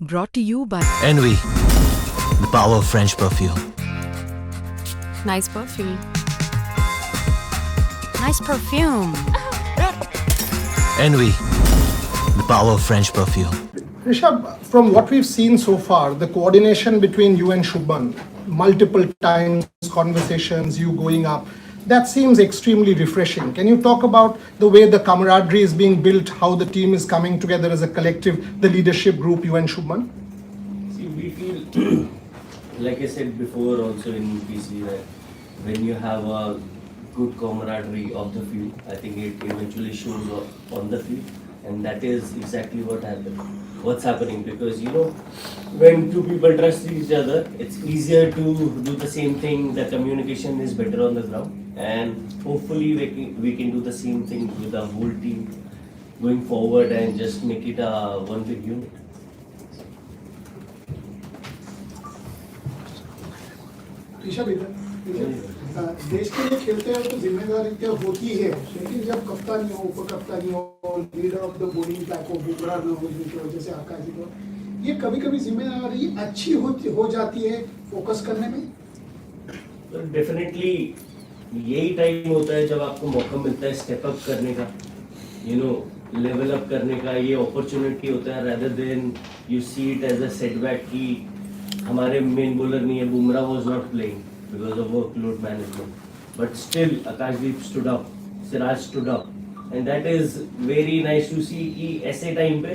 Brought to you by Envy, the power of French perfume. Nice Perfume. Nice perfume. Envy, the power of French perfume. Rishabh, from what we've seen so far, the coordination between you and Shubman, multiple times, conversations, you going up, that seems extremely refreshing. Can you talk about the way the camaraderie is being built, how the team is coming together as a collective, the leadership group, you and Shubman? See, we feel, like I said before also in PC, that when you have a good camaraderie of the field, I think it eventually shows up on the field. And that is exactly what's happening, because when two people trust each other, it's easier to do the same thing. The communication is better on the ground, and hopefully we can do the same thing with the whole team going forward and just make it a one big unit. Rishabh देश के लिए खेलते हैं तो जिम्मेदारी क्या होती है, लेकिन जब कप्तानी हो, उप कप्तानी हो, leader of the bowling pack हो, बुमराह न हो जिनकी वजह से आकाश जी को ये कभी कभी जिम्मेदारी अच्छी हो जाती है फोकस करने में। तो डेफिनेटली यही टाइम होता है जब आपको मौका मिलता है स्टेप अप करने का, लेवल अप करने का। ये अपॉर्चुनिटी होता है, rather than you see it as a setback कि हमारे मेन बॉलर नहीं है, Bumrah was not playing because of workload management, but still Akashdeep stood up, Siraj stood up, and that is very nice to see कि ऐसे time पे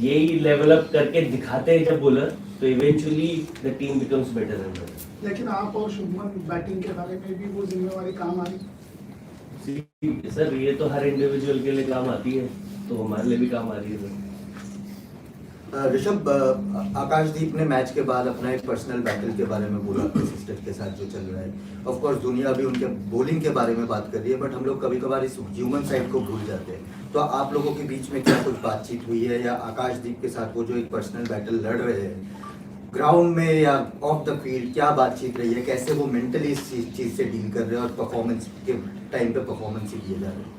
यही level up करके दिखाते हैं जब बॉलर, तो eventually the team becomes better and better. लेकिन आप और शुभमन बैटिंग के बारे में भी वो जिम्मेवारी काम आ रही। सर ये तो हर इंडिविजुअल के लिए काम आती है, तो हमारे लिए भी काम आ रही है सर। ऋषभ, आकाशदीप ने मैच के बाद अपना एक पर्सनल बैटल के बारे में बोला अपने सिस्टर के साथ जो चल रहा है। ऑफ कोर्स दुनिया भी उनके बॉलिंग के बारे में बात कर रही है, बट हम लोग कभी कभार इस ह्यूमन साइड को भूल जाते हैं। तो आप लोगों के बीच में क्या कुछ बातचीत हुई है, या आकाशदीप के साथ वो जो एक पर्सनल बैटल लड़ रहे हैं ग्राउंड में या ऑफ द फील्ड, क्या बातचीत रही है, कैसे वो मेंटली इस चीज़ से डील कर रहे हैं और परफॉर्मेंस के टाइम पे परफॉर्मेंस ही दिए जा रहे हैं?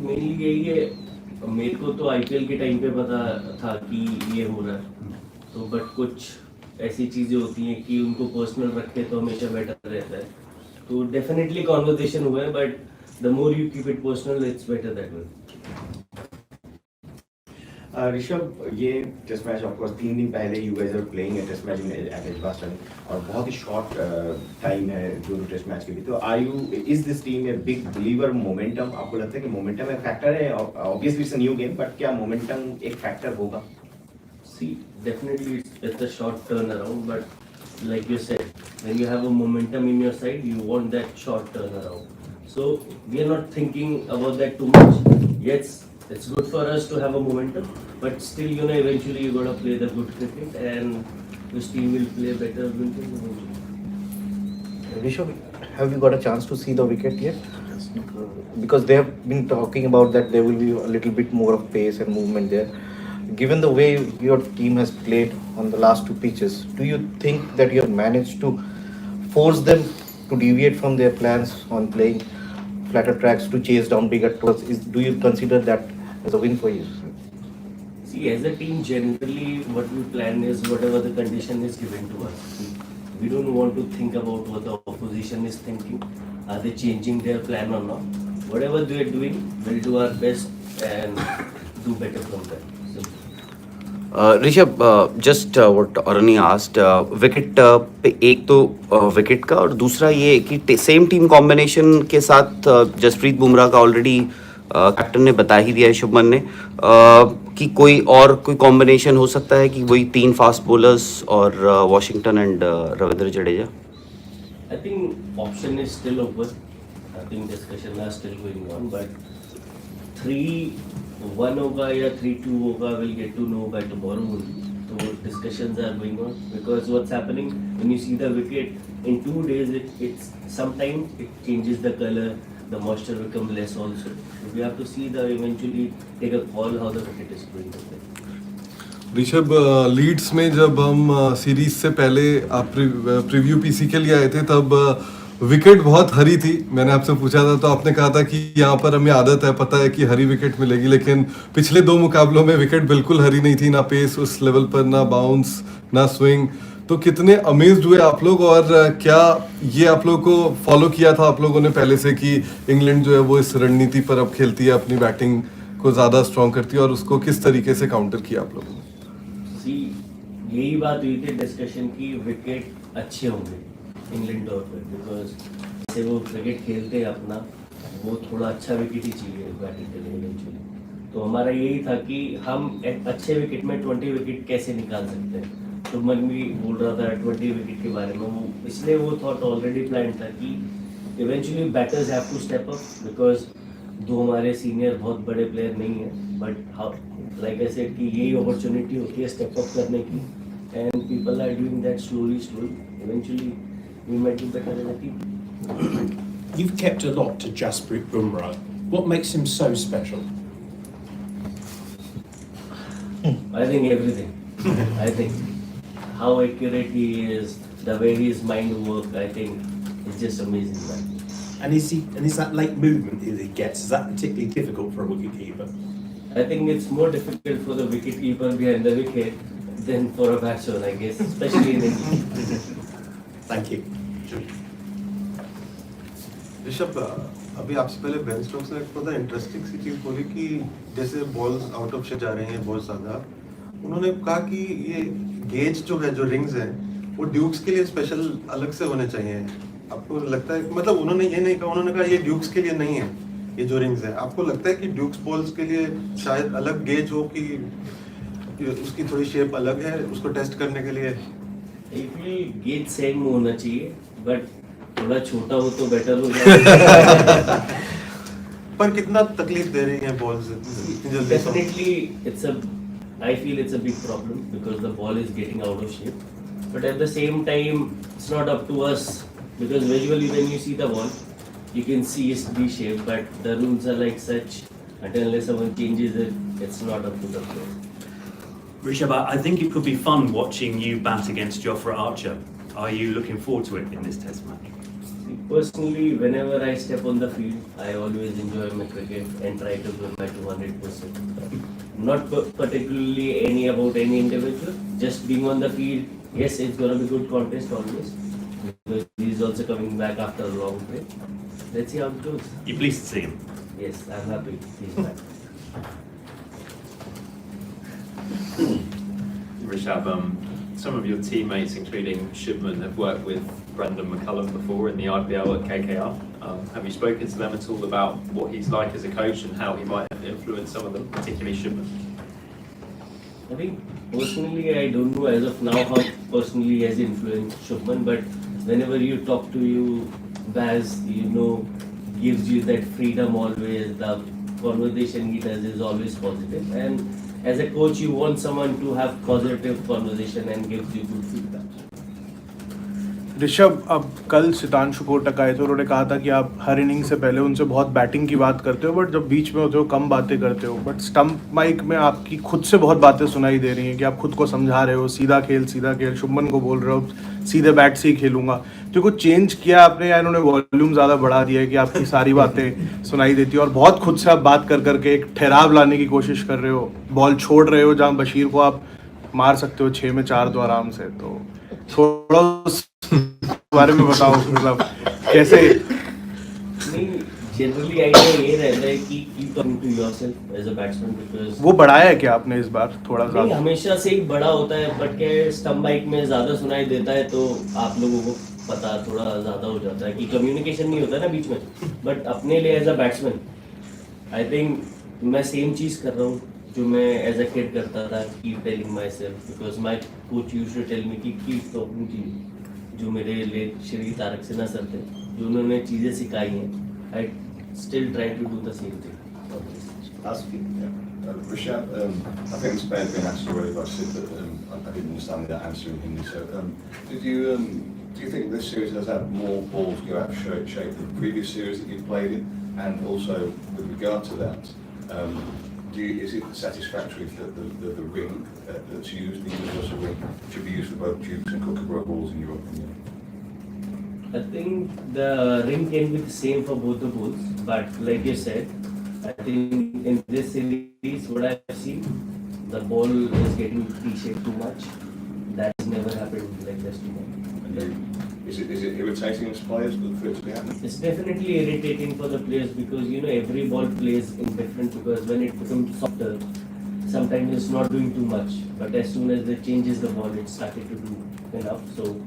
मेनली यही है, मेरे को तो आईपीएल के टाइम पे पता था कि ये हो रहा है, तो बट कुछ ऐसी चीज़ें होती हैं कि उनको पर्सनल रखे तो हमेशा बेटर रहता है। तो डेफिनेटली कॉन्वर्सेशन हुआ है, but the more you keep it personal it's better that way. Rishabh, ये टेस्ट मैच ऑफकोर्स 3 दिन पहले you guys are playing a test match at Edgbaston, और बहुत ही शॉर्ट टाइम है दोनों टेस्ट मैच के भी। तो is this team a big believer momentum? आपको लगता है कि मोमेंटम एक फैक्टर है? Obviously it's a new game, but क्या मोमेंटम एक फैक्टर होगा? See, definitely it's a short turnaround, but like you said, when you have a momentum in your side, you want that short turnaround. So we are not thinking about that too much. Yes, it's good for us to have a momentum, but still, eventually you gotta play the good cricket, and this team will play better. Will win eventually. Rishabh, have you got a chance to see the wicket yet? Because they have been talking about that there will be a little bit more of pace and movement there. Given the way your team has played on the last 2 pitches, do you think that you have managed to force them to deviate from their plans on playing flatter tracks to chase down bigger totals? Do you consider that as a win for you? See, as a team, generally what we plan is whatever the condition is given to us. We don't want to think about what the opposition is thinking. Are they changing their plan or not? Whatever they are doing, we'll do our best and do better from there. Rishabh, just what Arnie asked, wicket पे एक तो wicket का, और दूसरा ये कि same team combination के साथ जसप्रीत बुमराह का ऑलरेडी कैप्टन ने बता ही दिया है, शुभमन ने, कि कोई कॉम्बिनेशन हो सकता है कि वही 3 फास्ट बॉलर्स और Washington and Ravindra Jadeja? I think option is still open. I think discussions are still going on, but 3-1 होगा या 3-2 होगा, we'll get to know by tomorrow only. So discussions are going on, because what's happening when you see the wicket in 2 days, it's sometimes it changes the color, the moisture becomes less also. So we have to see eventually take a call how the wicket is going to play. Rishabh, Leeds में जब हम series से पहले आप preview PC के लिए आए थे, तब विकेट बहुत हरी थी, मैंने आपसे पूछा था तो आपने कहा था कि यहाँ पर हमें आदत है, पता है कि हरी विकेट मिलेगी, लेकिन पिछले 2 मुकाबलों में विकेट बिल्कुल हरी नहीं थी, ना पेस उस लेवल पर, ना बाउंस, ना स्विंग। तो कितने अमेज्ड हुए आप लोग, और क्या ये आप लोगों को फॉलो किया था आप लोगों ने पहले से कि इंग्लैंड जो है वो इस रणनीति पर अब खेलती है, अपनी बैटिंग को ज़्यादा स्ट्रॉन्ग करती है, और उसको किस तरीके से काउंटर किया आप लोगों ने? सी यही बात हुई थी डिस्कशन की, विकेट अच्छे होंगे इंग्लैंड तौर पर, बिकॉज जैसे वो क्रिकेट खेलते हैं अपना, वो थोड़ा अच्छा विकेट ही चाहिए बैटिंग के लिए इवेंचुअली। तो हमारा यही था कि हम एक अच्छे विकेट में 20 विकेट कैसे निकाल सकते हैं। तो मन भी बोल रहा था 20 विकेट के बारे में, वो इसलिए वो थॉट ऑलरेडी प्लान था कि eventually batters have to step up, because दो हमारे सीनियर बहुत बड़े प्लेयर नहीं है, बट लाइक आई सेड कि यही अपॉर्चुनिटी होती है स्टेप अप करने की, and people are doing that slowly eventually we might do better as a team. You've kept a lot to Jasprit Bumrah. What makes him so special? I think everything. I think how accurate he is, the way his mind works, I think it's just amazing, man. And is that late movement that he gets, is that particularly difficult for a wicketkeeper? I think it's more difficult for the wicketkeeper behind the wicket than for a batsman, I guess, especially in England. Thank you. Rishabh, अभी आपसे पहले Ben Stokes ने एक बहुत interesting सी चीज बोली कि जैसे बॉल्स आउट ऑफ शेप जा रहे हैं बहुत ज्यादा, उन्होंने कहा कि ये गेज जो है, जो रिंग्स हैं, वो ड्यूक्स के लिए स्पेशल अलग से होने चाहिए। आपको लगता है, मतलब उन्होंने ये नहीं कहा, उन्होंने कहा ये ड्यूक्स के लिए नहीं है ये जो रिंग्स है, आपको लगता है कि ड्यूक्स बॉल्स के लिए शायद अलग गेज हो, कि उसकी थोड़ी शेप अलग है उसको टेस्ट करने के लिए? गेज सेम होना चाहिए, बट थोड़ा छोटा हो तो बेटर हो जाए। पर कितना तकलीफ दे रही हैं balls? Definitely, I feel it's a big problem because the ball is getting out of shape. But at the same time, it's not up to us, because visually when you see the ball, you can see it's V-shaped, but the rules are like such, unless someone changes it, it's not up to the player. Rishabh, I think it could be fun watching you bat against Jofra Archer. Are you looking forward to it in this test match? Personally, whenever I step on the field, I always enjoy my cricket and try to give my 200%. Not particularly about any individual, just being on the field. Yes, it's going to be good contest always, because he's also coming back after a long break. Let's see how it goes. You pleased to see him? Yes, I'm happy he's back. Rishabh, some of your teammates, including Shubman, have worked with Brendan McCullum before in the IPL at KKR. Have you spoken to them at all about what he's like as a coach and how he might have influenced some of them, particularly Shubman? I think personally, I don't know as of now how personally he has influenced Shubman, but whenever you talk to you, Baz, gives you that freedom always. The conversation he does is always positive, and as a coach, you want someone to have positive conversation and gives you good feedback. Rishabh, अब कल सितांशु कोटक आए थे, उन्होंने कहा था कि आप हर inning से पहले उनसे बहुत बैटिंग की बात करते हो, बट जब बीच में होते हो कम बातें करते हो, बट स्टंप माइक में आपकी खुद से बहुत बातें सुनाई दे रही हैं कि आप खुद को समझा रहे हो, सीधा खेल। शुभमन को बोल रहे हो सीधे बैट से ही खेलूंगा। तो कुछ चेंज किया आपने, या इन्होंने वॉल्यूम ज़्यादा बढ़ा दिया है कि आपकी सारी बातें सुनाई देती है और बहुत खुद से आप बात कर करके एक ठहराव लाने की कोशिश कर रहे हो, बॉल छोड़ रहे हो जहाँ बशीर को आप मार सकते हो 6 में 4 दो आराम से। तो थोड़ा उस बारे में बताओ, मतलब कैसे? नहीं, जनरली आइडिया ये रहता है कि keep talking to yourself as a batsman, because वो बढ़ाया है क्या आपने इस बार थोड़ा सा? नहीं, हमेशा से ही बड़ा होता है, बट क्या स्टंप बाइक में ज़्यादा सुनाई देता है तो आप लोगों को पता थोड़ा ज़्यादा हो जाता है कि कम्युनिकेशन नहीं होता ना बीच में। बट अपने लिए as a batsman I think मैं सेम चीज़ कर रहा हूँ जो मैं एज अ किड करता था, keep telling myself, because my coach used to tell me कि कीप टॉकिंग टू यू। जो मेरे लेट श्री तारक सिन्हा सर थे, जो उन्होंने चीज़ें सिखाई हैं, I still try to do the same thing. Rishabh, I think this may have been asked already by Sid, but I didn't understand that answer in Hindi. So, do you think this series has had more balls go out of shape than the previous series that you've played in? And also, with regard to that, is it satisfactory that the ring that's used, the universal ring, should be used for both Dukes and Kookaburra balls, in your opinion? I think the ring can be the same for both the bulls, but like you said, I think in this series, what I've seen, the ball is getting T-shaped too much. That has never happened like this before. Is it irritating as players for it to be happening? It's definitely irritating for the players because every ball plays in different, because when it becomes softer, sometimes it's not doing too much. But as soon as it changes the ball, it started to do enough. So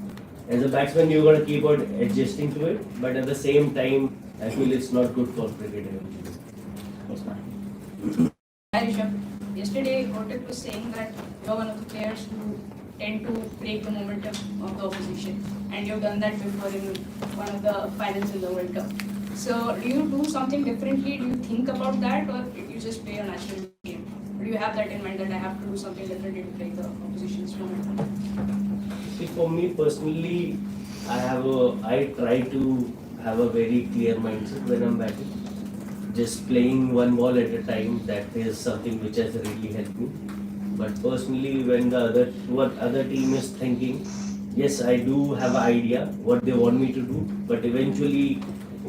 as a batsman, you got to keep on adjusting to it. But at the same time, I feel it's not good for cricket eventually. Hi Rishabh. Yesterday, Kotak was saying that you're one of the players who tend to break the momentum of the opposition, and you've done that before in one of the finals in the World Cup. So, do you do something differently? Do you think about that, or you just play a natural game? Or do you have that in mind that I have to do something differently to break the opposition's momentum? See, for me personally, I try to have a very clear mindset when I'm batting. Just playing one ball at a time, that is something which has really helped me. But personally, when what other team is thinking, yes, I do have an idea what they want me to do, but eventually,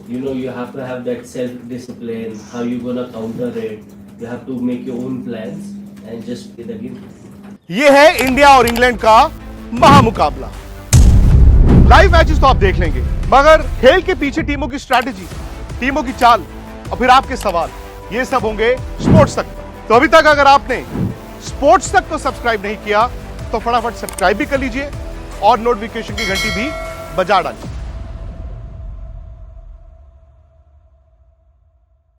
you have to have that self-discipline, how you're gonna counter it. You have to make your own plans and just play the game. ये है India और England का महामुकाबला। Live matches तो आप देख लेंगे, मगर खेल के पीछे टीमों की स्ट्रैटेजी, टीमों की चाल और फिर आपके सवाल, ये सब होंगे स्पोर्ट्स तक। तो अभी तक अगर आपने स्पोर्ट्स तक को सब्सक्राइब नहीं किया तो फटाफट सब्सक्राइब भी कर लीजिए और नोटिफिकेशन की घंटी भी बजा डालिए।